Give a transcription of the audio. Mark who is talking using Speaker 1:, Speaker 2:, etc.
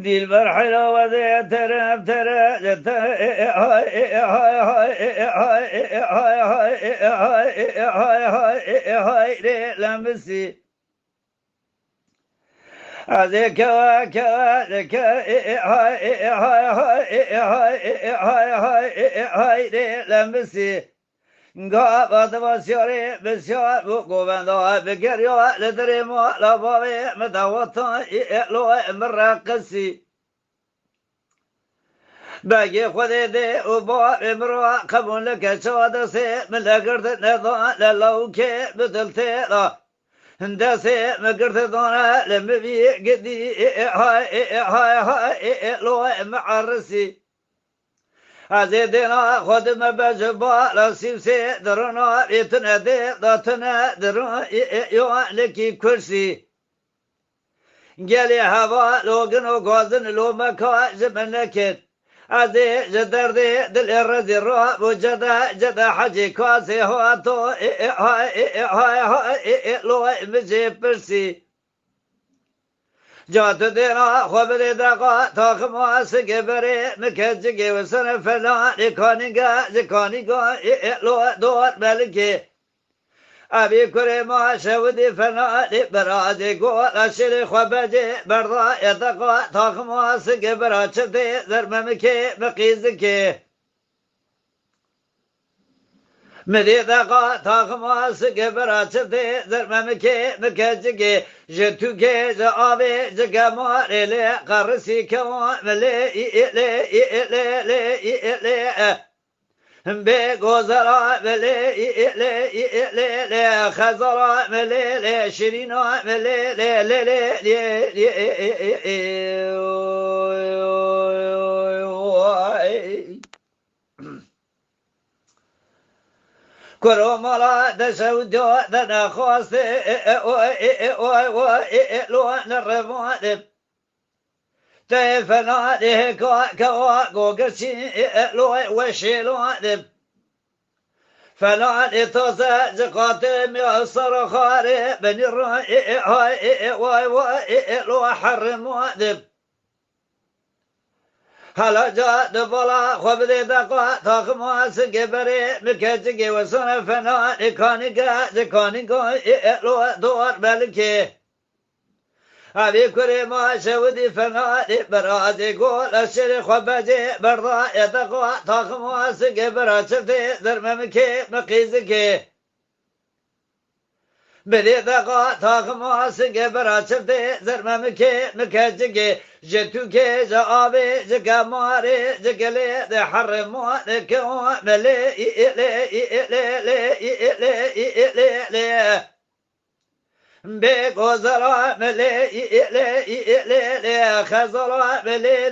Speaker 1: دلبر حلاوة ترى هاي لمسي هذه كوا هاي لمسي قابض بسياري بسيار بقوبان بكريو لدريمو لبابي مدوطان لو مراقسي باقي خذي دي وباب امروا قبول لك شوادسي من لقرد نظام للوكي بدلتي لا هندسي مقرد دونا لمبي قدي هاي لو معرسي هذه دينا خدمة بجبا لسيبسي درنا يتنادي ضاتنا درنا يوالكي كرسي قالي هوا لوغن وقوزن لو مكا زمنكت هذه جدردي دل الرزي الروح وجدا جدا حجي كواسي هواتو هاي لو مجي برسي جات دینا خبر دقا تاخم واسق بري مكجي وسن فلان لكانيغا لو دور بلكي ابي كريما شودي فلان برادي قول اشري خبجي برضا يدقا تاخم واسق براتشتي زرممكي مقيزكي مديدقا تاخماس كبراتشتي زرممكي مكجكي جتوكي زعابي زكاماري لي قرسي كواملي إلي بيقوزرا ملي خزرا ملي شرينا ملي كرومالا دسودو دنا خواسي لو نرمادم تيفنا له كوا غوغشي لو وشيلوادم فلا لتوزا زقاتم يصر خاري بني الرأي هاي لو حرموادم هلا جاء دبلا خبدي دقا تاخما سكبري مكجي وسن فنا لكانيكا لو دور بلكي هذه كريما شودي فنا برادي قول الشري خبجي برضا يدقا تاخما سكبرا شفتي درممكي مقيزكي بدي دقا تاخما سكبرا شفتي درممكي مكجي جتوكي زعابي زكاماري زكلي ذي حرمو ذكو ملي بيقوزرا ملي خزرا ملي